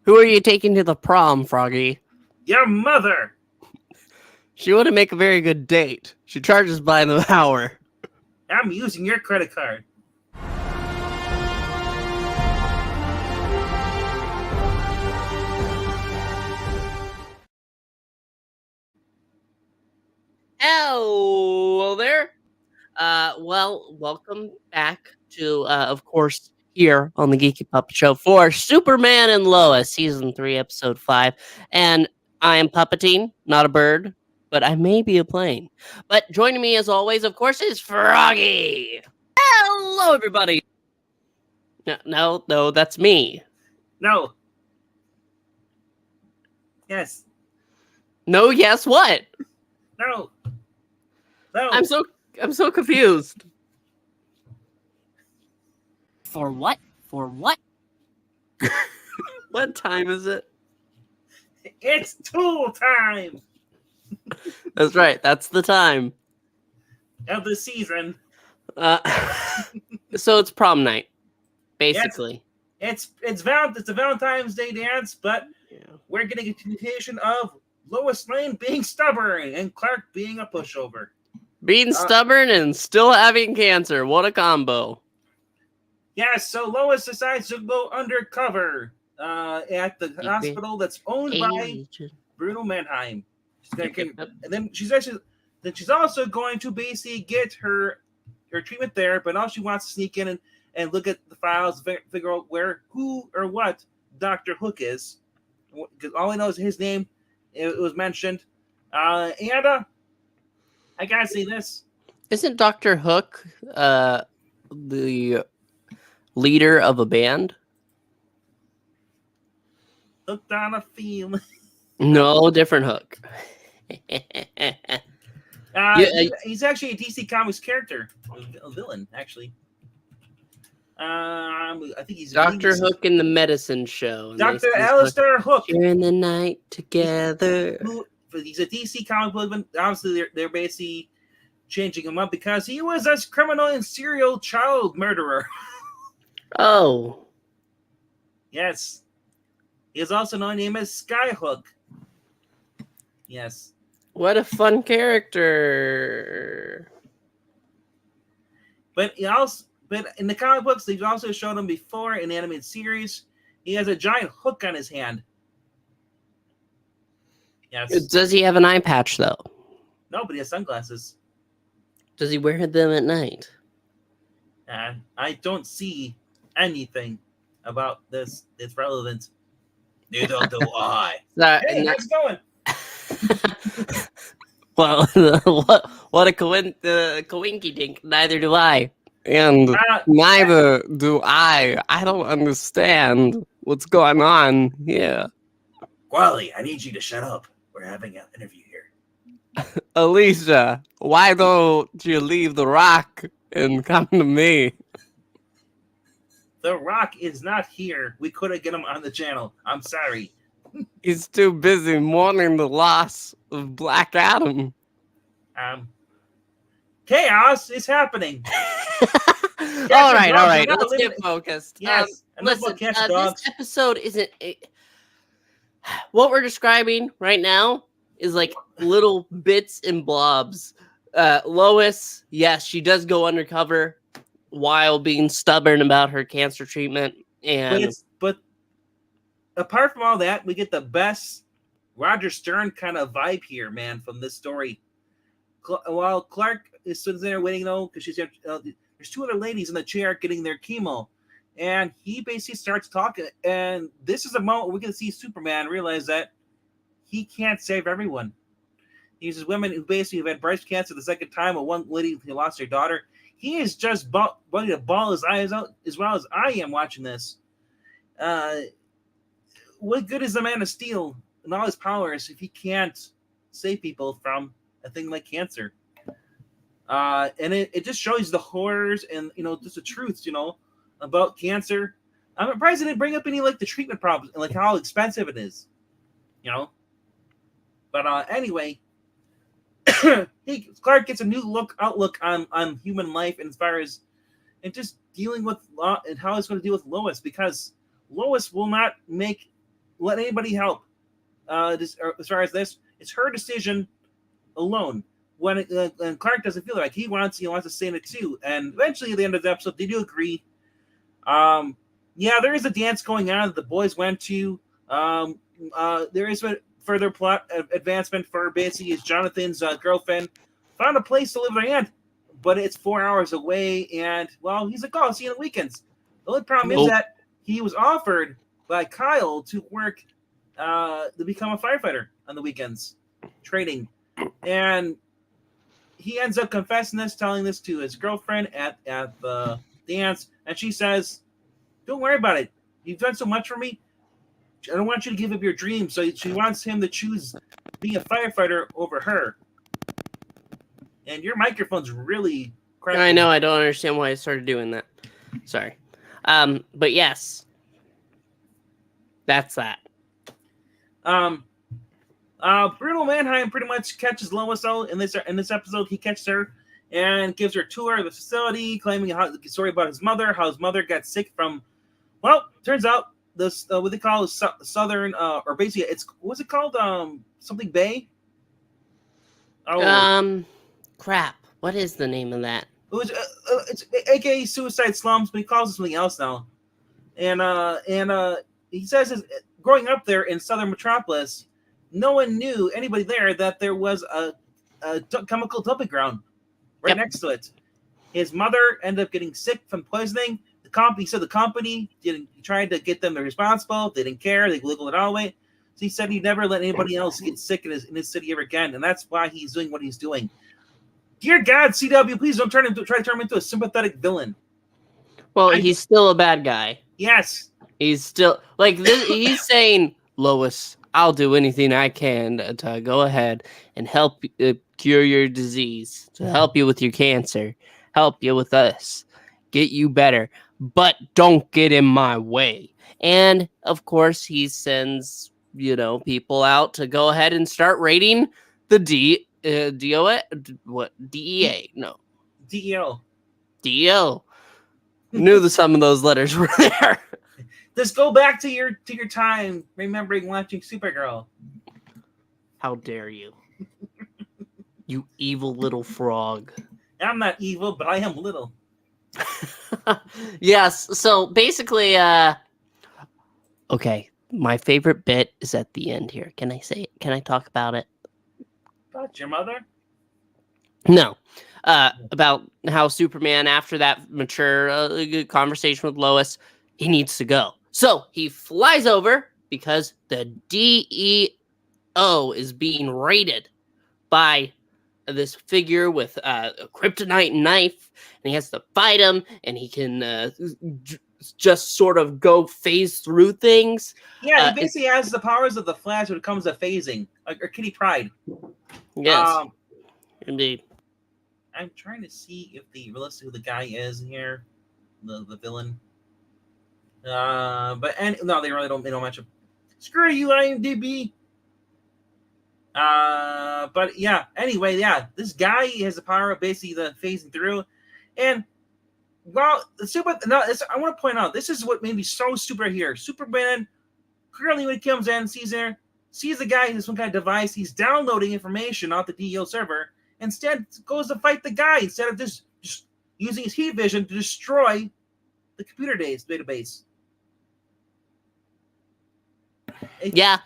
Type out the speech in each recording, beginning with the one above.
Who are you taking to the prom, Froggy? Your mother. She wouldn't make a very good date. She charges by the hour. I'm using your credit card. Hello there. Welcome back to, of course, here on the Geeky Puppet Show for Superman and Lois, Season 3, Episode 5. And I am Puppeting, not a bird, but I may be a plane. But joining me, as always, of course, is Froggy. Hello, everybody. No, that's me. No. Yes. No, yes, what? No. I'm so confused. For what? What time is it? It's tool time That's right. That's the time. of the season. So it's prom night, basically. It's a Valentine's Day dance, but we're getting a continuation of Lois Lane being stubborn and Clark being a pushover. Being stubborn and still having cancer. What a combo. Yes, so Lois decides to go undercover at the hospital that's owned by Bruno Mannheim. And then she's also going to basically get her treatment there, but now she wants to sneak in and look at the files, figure out who or what Dr. Hook is. Because all I know is his name. It was mentioned. I gotta say this. Isn't Dr. Hook the leader of a band? Hooked on a feeling. No, different Hook. He's actually a DC Comics character, a villain, actually. I think he's Dr. Hook in the Medicine Show. Dr. Alistair Hook. During the night together. He's a DC comic book, but obviously they're basically changing him up because he was a criminal and serial child murderer. Oh. Yes. He is also known as Skyhook. Yes. What a fun character. But in the comic books, they've also shown him before in the animated series. He has a giant hook on his hand. Yes. Does he have an eye patch, though? No, but he has sunglasses. Does he wear them at night? I don't see anything about this. It's relevant. Neither do I. Hey, how's it going? Well, what a coinky dink. Neither do I. And neither do I. I don't understand what's going on here. Wally, I need you to shut up. We're having an interview here. Alicia, why don't you leave The Rock and come to me? The Rock is not here. We couldn't get him on the channel. I'm sorry. He's too busy mourning the loss of Black Adam. Chaos is happening. All right. Let's get focused. Yes. Listen, this episode isn't... What we're describing right now is like little bits and blobs. Lois, yes, she does go undercover while being stubborn about her cancer treatment. But apart from all that, we get the best Roger Stern kind of vibe here, man, from this story. While Clark is sitting there waiting, because there's two other ladies in the chair getting their chemo. And he basically starts talking, and this is a moment where we can see Superman realize that he can't save everyone. These women who basically have had breast cancer the second time, or one lady who lost her daughter. He is just ready to bawl his eyes out as well as I am watching this. What good is the Man of Steel and all his powers if he can't save people from a thing like cancer? And it just shows the horrors and, just the truths, about cancer. I'm surprised they didn't bring up any like the treatment problems and like how expensive it is, But anyway, Clark gets a new outlook on human life and as far as and just dealing with and how it's going to deal with Lois, because Lois will not make let anybody help. As far as this, it's her decision alone. When Clark doesn't feel like he wants to stay in it too, and eventually at the end of the episode, they do agree. Yeah, there is a dance going on that the boys went to. There is a further plot advancement for basically is Jonathan's girlfriend found a place to live with her aunt, but it's 4 hours away, and well, he's like, "Oh, I'll see you on the weekends." The only problem is that he was offered by Kyle to work to become a firefighter on the weekends, training, and he ends up confessing this, telling this to his girlfriend at the dance, and she says, "Don't worry about it. You've done so much for me. I don't want you to give up your dream." So she wants him to choose being a firefighter over her. And your microphone's really crappy. I know. I don't understand why I started doing that. Sorry. But yes, that's that. Bruno Mannheim pretty much catches Lois out in this episode. He catches her and gives her a tour of the facility, claiming the story about his mother, how his mother got sick from. Well, turns out this what they call southern or basically it's what's it called something Bay. Crap. What is the name of that? It was it's aka suicide slums, but he calls it something else now. And he says growing up there in southern metropolis, no one knew anybody there that there was a chemical dumping ground right next to it. His mother ended up getting sick from poisoning. He said the company tried to get them responsible. They didn't care. They wiggled it all away. So he said he'd never let anybody else get sick in his city ever again, and that's why he's doing what he's doing. Dear God, CW, please don't try to turn him into a sympathetic villain. Well, he's still a bad guy. Yes. He's still like this. He's saying, Lois, I'll do anything I can to go ahead and help cure your disease, to help you with your cancer, help you with us, get you better, but don't get in my way. And of course, he sends people out to go ahead and start raiding the DEA? No, DEO. Knew some of those letters were there. Just go back to your time remembering watching Supergirl. How dare you? You evil little frog. I'm not evil, but I am little. Yes, so basically, okay, my favorite bit is at the end here. Can I say it? Can I talk about it? About your mother? No. About how Superman, after that mature conversation with Lois, he needs to go. So he flies over because the DEO is being raided by this figure with a kryptonite knife, and he has to fight him, and he can just sort of go phase through things. Yeah, he basically has the powers of the Flash when it comes to phasing, like or Kitty Pryde. Yes, indeed. I'm trying to see if the realistic who the guy is here, the villain. No, they really don't. They don't mention. Screw you, IMDb. But yeah. Anyway, yeah, this guy has the power of basically the phasing through, and well, I want to point out this is what made me so stupid here. Superman clearly when he comes in, sees the guy in some kind of device. He's downloading information off the DEO server. Instead, goes to fight the guy instead of just using his heat vision to destroy the computer database. Yeah.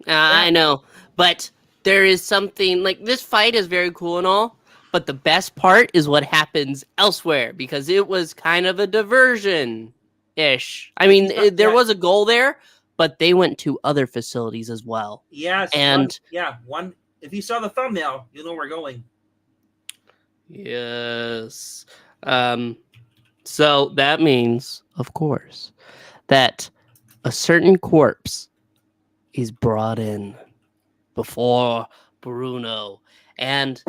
I know. But there is something, like, this fight is very cool and all, but the best part is what happens elsewhere, because it was kind of a diversion-ish. I mean, there was a goal there, but they went to other facilities as well. Yes. And one. If you saw the thumbnail, you'll know where we're going. Yes. So that means, of course, that a certain corpse is brought in before Bruno. And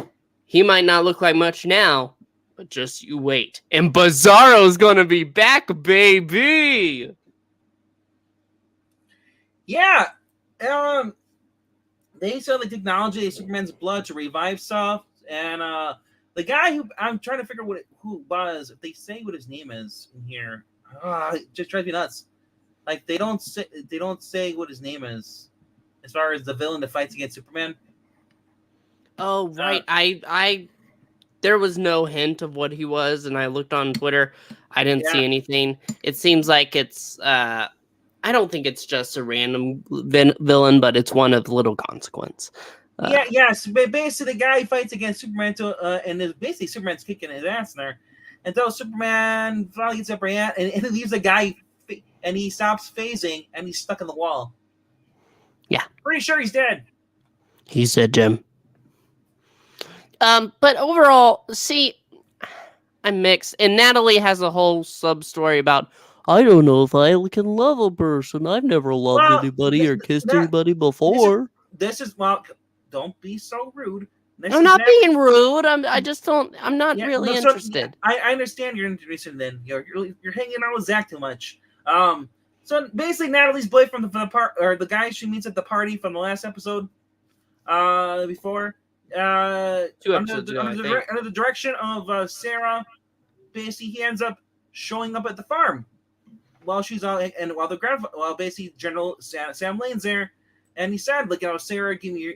he might not look like much now, but just you wait. And Bizarro's gonna be back, baby! Yeah. They sell the technology of Superman's blood to revive stuff, and the guy who I'm trying to figure out who was. If they say what his name is in here, it just drives me nuts. Like they don't say what his name is, as far as the villain that fights against Superman. Oh, right. I there was no hint of what he was, and I looked on Twitter. I didn't Yeah, see anything. It seems like it's I don't think it's just a random villain, but it's one of little consequence. yeah, yes. But basically, the guy fights against Superman and is basically Superman's kicking his ass there, until Superman finally gets up hand and he leaves the guy and he stops phasing and he's stuck in the wall. Yeah. Pretty sure he's dead. He said, Jim. But overall, see, I'm mixed. And Natalie has a whole sub story about I don't know if I can love a person. I've never loved Well, anybody or kissed that anybody this is before. well. Don't be so rude. This I'm is not Nat- being rude. I just don't. I'm not Yeah, really no, so yeah, interested. I understand you're interested in. You're hanging out with Zach too much. So basically, Natalie's boyfriend from the part, or the guy she meets at the party from the last episode, before, 2 episodes ago, I think. under the direction of Sarah, basically he ends up showing up at the farm while she's on, and while basically General Sam Lane's there, and he said, like, Sarah, give me your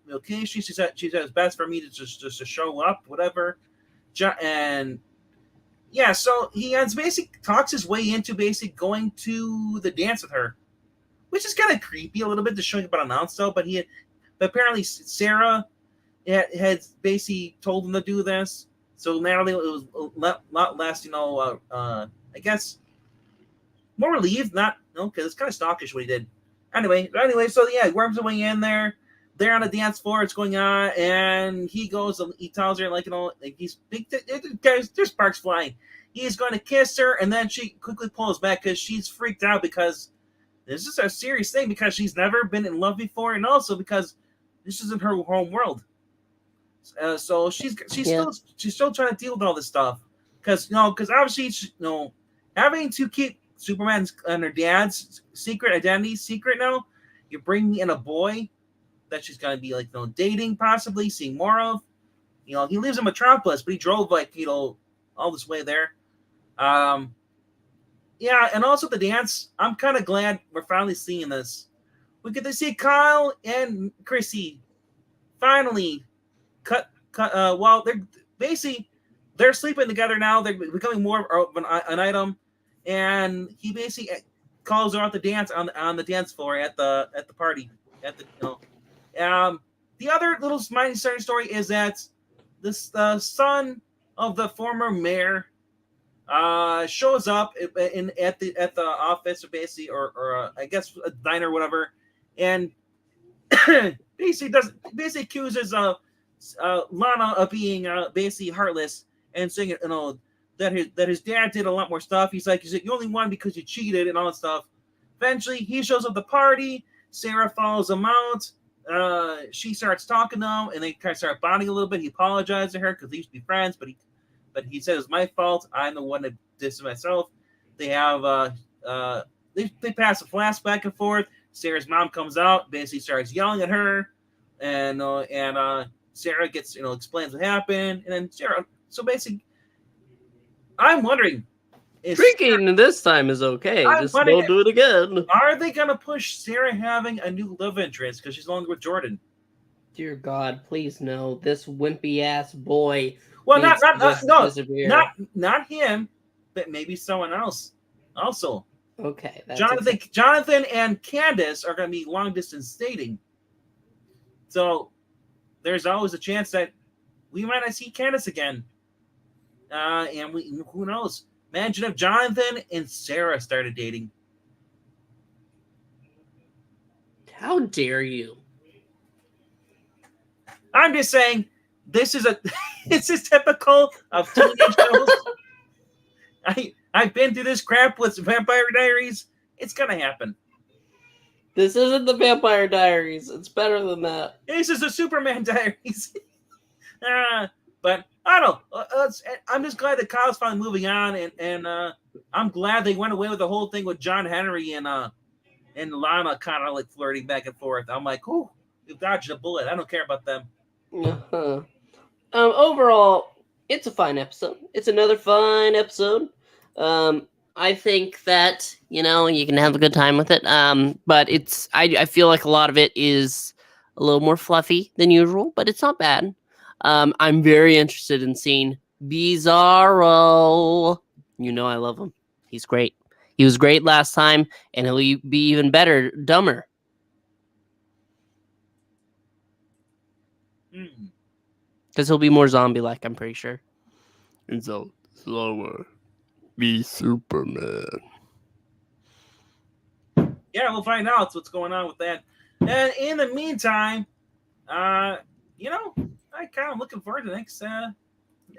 location. She said it's best for me to just to show up, whatever. And yeah, so he ends basically talks his way into basically going to the dance with her, which is kind of creepy a little bit to showing up unannounced though. But apparently Sarah had basically told him to do this, so Natalie was a lot less, I guess more relieved, not because it's kind of stalkish what he did. Anyway, so yeah, he worms his way in there. They're on the dance floor. It's going on, and he goes. He tells her like he's guys. There's sparks flying. He's going to kiss her, and then she quickly pulls back because she's freaked out because this is a serious thing because she's never been in love before, and also because this isn't her home world. So she's still trying to deal with all this stuff because obviously having to keep Superman's and her dad's secret identity secret now. You're bringing in a boy that she's gonna be dating, possibly seeing more of. He lives in Metropolis, but he drove all this way there. Yeah, and also the dance. I'm kind of glad we're finally seeing this. We get to see Kyle and Chrissy finally cut. Well, they're sleeping together now. They're becoming more of an item, and he basically calls her out to dance on the dance floor at the party at the. The other little minor story is that this son of the former mayor shows up at the office, or basically, or I guess a diner or whatever, and basically accuses Lana of being basically heartless and saying that his dad did a lot more stuff. He's like you only won because you cheated and all that stuff. Eventually, he shows up at the party. Sarah follows him out. She starts talking to him, and they kind of start bonding a little bit. He apologized to her because they used to be friends, but he said it's my fault. I'm the one that did this myself. They have they pass a flash back and forth. Sarah's mom comes out, basically starts yelling at her, and Sarah gets explains what happened, and then Sarah. So basically, I'm wondering. Drinking this time is okay. Just don't do it again. Are they gonna push Sarah having a new love interest because she's no longer with Jordan? Dear God, please no. This wimpy ass boy. Well, not him, but maybe someone else. Also, okay. Jonathan and Candace are gonna be long distance dating. So there's always a chance that we might not see Candace again. And who knows? Imagine if Jonathan and Sarah started dating. How dare you? I'm just saying, this is typical of teenage girls. I've been through this crap with Vampire Diaries. It's gonna happen. This isn't the Vampire Diaries. It's better than that. This is the Superman Diaries. But I don't know. I'm just glad that Kyle's finally moving on, and I'm glad they went away with the whole thing with John Henry and Lana kind of flirting back and forth. I'm like, oh, you dodged a bullet. I don't care about them. Uh-huh. Overall, it's a fine episode. It's another fine episode. I think that you can have a good time with it. But I feel like a lot of it is a little more fluffy than usual, but it's not bad. I'm very interested in seeing Bizarro. I love him. He's great. He was great last time, and he'll be even better, dumber. Because he'll be more zombie-like, I'm pretty sure. And so slower. Be Superman. Yeah, we'll find out what's going on with that. And in the meantime, I kind of looking forward to the next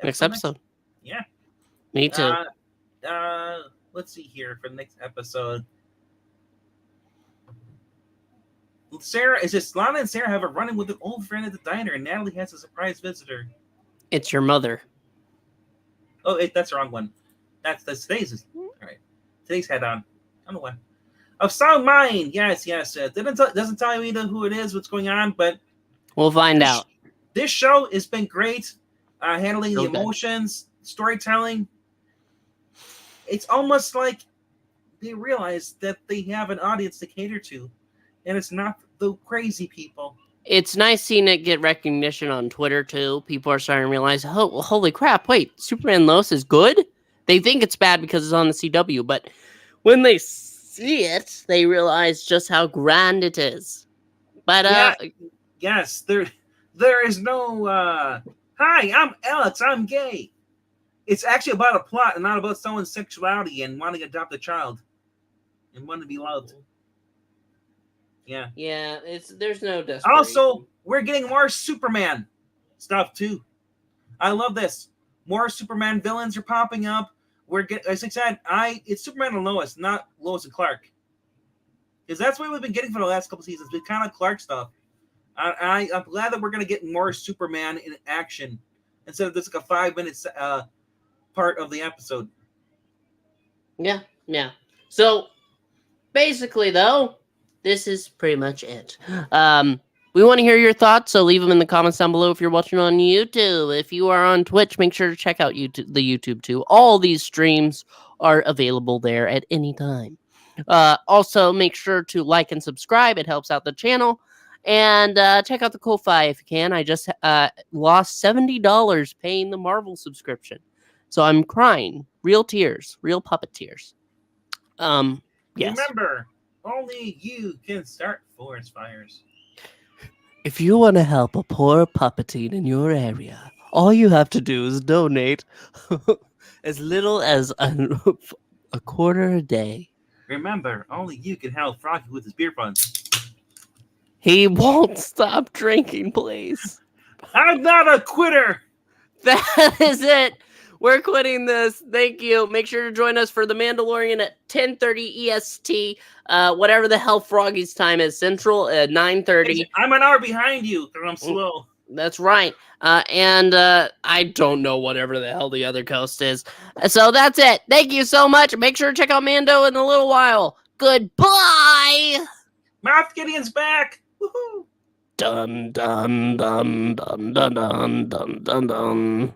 Episode. Yeah. Me too. Let's see here for the next episode. Sarah, is this Lana and Sarah have a run-in with an old friend at the diner, and Natalie has a surprise visitor. It's your mother. Oh, that's the wrong one. That's today's. All right, today's head on. I don't know why. Of Sound Mind, yes. Doesn't tell you either who it is, what's going on, but we'll find out. This show has been great, handling the emotions, storytelling. It's almost like they realize that they have an audience to cater to, and it's not the crazy people. It's nice seeing it get recognition on Twitter, too. People are starting to realize, oh, holy crap, wait, Superman Lois is good? They think it's bad because it's on the CW, but when they see it, they realize just how grand it is. But, yes, there is no, hi, I'm Alex, I'm gay. It's actually about a plot and not about someone's sexuality and wanting to adopt a child and wanting to be loved. Yeah. Yeah, there's no desperation. Also, we're getting more Superman stuff too. I love this. More Superman villains are popping up. As I said, it's Superman and Lois, not Lois and Clark. Because that's what we've been getting for the last couple seasons. We've kind of Clark stuff. I'm glad that we're going to get more Superman in action instead of just like a 5-minute part of the episode. Yeah. So, basically, though, this is pretty much it. We want to hear your thoughts, so leave them in the comments down below if you're watching on YouTube. If you are on Twitch, make sure to check out the YouTube too. All these streams are available there at any time. Also, make sure to like and subscribe. It helps out the channel. And check out the Ko-Fi if you can. I just lost $70 paying the Marvel subscription. So I'm crying. Real tears. Real puppet tears. Yes. Remember, only you can start forest fires. If you want to help a poor puppeteer in your area, all you have to do is donate as little as a quarter a day. Remember, only you can help Froggy with his beer funds. He won't stop drinking, please. I'm not a quitter. That is it. We're quitting this. Thank you. Make sure to join us for The Mandalorian at 10:30 EST. Whatever the hell Froggy's time is, Central at 9:30. I'm an hour behind you because I'm slow. That's right. And I don't know whatever the hell the other coast is. So that's it. Thank you so much. Make sure to check out Mando in a little while. Goodbye. Moff Gideon's back. Woohoo. Dun dun dun dun dun dun dun dun dun.